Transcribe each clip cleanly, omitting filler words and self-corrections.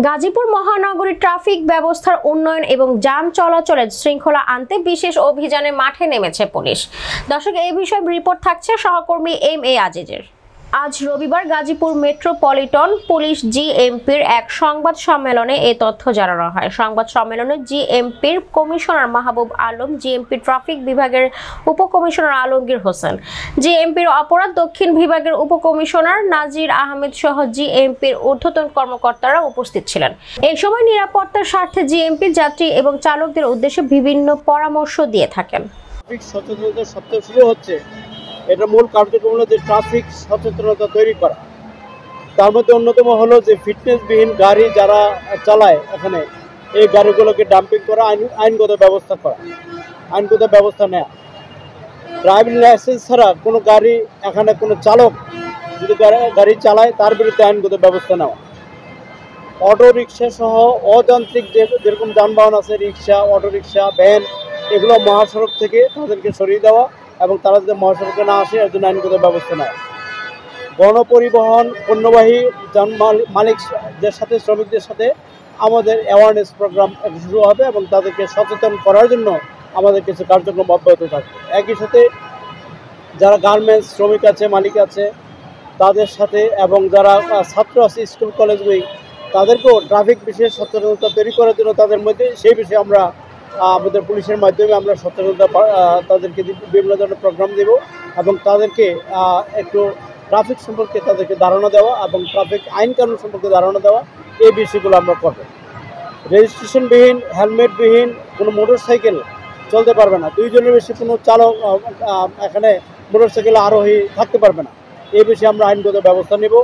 গাজীপুর মহানগরী ট্রাফিক ব্যবস্থার উন্নয়ন এবং যান চলাচলের শৃঙ্খলা আনতে বিশেষ অভিযানে মাঠে নেমেছে পুলিশ। দর্শক, এই বিষয়ে রিপোর্ট থাকছে সহকর্মী এম.এ. আজিজের। আজ রবিবার গাজীপুর মেট্রোপলিটন পুলিশ জিএমপির এক সংবাদ সম্মেলনে এই তথ্য জানানো হয়। সংবাদ সম্মেলনে জিএমপির commissioner Mahbub Alam, GMP traffic বিভাগের উপকমিশনার আলমগীর হোসেন, জিএমপির অপরাধ দক্ষিণ বিভাগের উপকমিশনার নাজির আহমেদ সহ জিএমপির ঊর্ধ্বতন কর্মকর্তারা উপস্থিত ছিলেন। এই সময় নিরাপত্তার স্বার্থে জিএমপি যাত্রী এবং চালকদের উদ্দেশ্যে বিভিন্ন পরামর্শ দিয়ে থাকেন। ট্রাফিক সচেতনতা সপ্তাহ শুরু হচ্ছে। এটা মূল কার্যক্রম হলো যে ট্রাফিক সচেতনতা তৈরি করা। তার মধ্যে অন্যতম হলো যে ফিটনেসবিহীন গাড়ি যারা চালায় এখানে, এই গাড়িগুলোকে ডাম্পিং করা, আইনগত ব্যবস্থা নেওয়া। ড্রাইভিং লাইসেন্স ছাড়া কোনো গাড়ি এখানে কোনো চালক যদি গাড়ি চালায় তার বিরুদ্ধে আইনগত ব্যবস্থা নেওয়া। অটো রিক্সা সহ অযান্ত্রিক যেরকম যানবাহন আছে, রিক্সা, অটো রিক্সা, ভ্যান, এগুলো মহাসড়ক থেকে তাদেরকে সরিয়ে দেওয়া এবং তারা যদি মহাসড়কে না আসে এর জন্য আইনগত ব্যবস্থা নেওয়া। গণপরিবহন পণ্যবাহী যান মালিকদের সাথে, শ্রমিকদের সাথে আমাদের অ্যাওয়ারনেস প্রোগ্রাম শুরু হবে এবং তাদেরকে সচেতন করার জন্য আমাদের কিছু কার্যক্রম অব্যাহত থাকবে। একই সাথে যারা গার্মেন্টস শ্রমিক আছে, মালিক আছে, তাদের সাথে এবং যারা ছাত্র আছে স্কুল কলেজগুলি, তাদেরকেও ট্রাফিক বিষয়ে সচেতনতা তৈরি করার জন্য তাদের মধ্যে সেই বিষয়ে আমরা আমাদের পুলিশের মাধ্যমে আমরা সচেতনতা তাদেরকে বিভিন্ন ধরনের প্রোগ্রাম দেব এবং তাদেরকে একটু ট্রাফিক সম্পর্কে তাদেরকে ধারণা দেওয়া এবং ট্রাফিক আইন কানুন সম্পর্কে ধারণা দেওয়া, এই বিষয়গুলো আমরা করব। রেজিস্ট্রেশনবিহীন, হেলমেটবিহীন কোনো মোটর সাইকেল চলতে পারবে না। 2 জনের বেশি কোনো চালক এখানে মোটর সাইকেলে আরোহী থাকতে পারবে না। এই বিষয়ে আমরা আইনগত ব্যবস্থা নেব।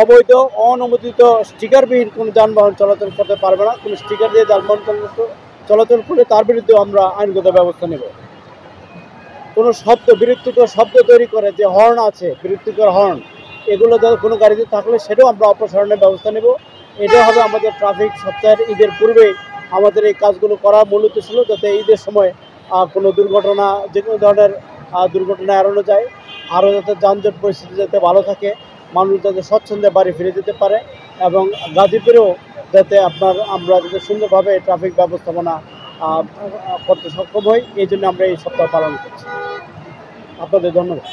অবৈধ অননুমোদিত স্টিকারবিহীন কোনো যানবাহন চলাচল করতে পারবে না। কোনো স্টিকার দিয়ে যানবাহন চলাচল করলে তার বিরুদ্ধে আমরা আইনগত ব্যবস্থা নেব। কোনো বিরক্তিকর শব্দ তৈরি করে যে হর্ন আছে, বিরক্তিকর হর্ন, এগুলো যাতে কোনো গাড়িতে থাকলে সেটাও আমরা অপসারণের ব্যবস্থা নেব। এটা হবে আমাদের ট্রাফিক সপ্তাহের ঈদের পূর্বে আমাদের এই কাজগুলো করার মূল উদ্দেশ্য ছিল যাতে ঈদের সময় কোনো দুর্ঘটনা, যে কোনো ধরনের দুর্ঘটনা এড়ানো যায়, আরও যাতে যানজট পরিস্থিতি যাতে ভালো থাকে, মানুষ যাতে স্বচ্ছন্দে বাড়ি ফিরে যেতে পারে এবং গাজীপুরেও যাতে আমরা যাতে সুন্দরভাবে ট্রাফিক ব্যবস্থাপনা করতে সক্ষম হই, এই জন্য আমরা এই সপ্তাহ পালন করছি। আপনাদের ধন্যবাদ।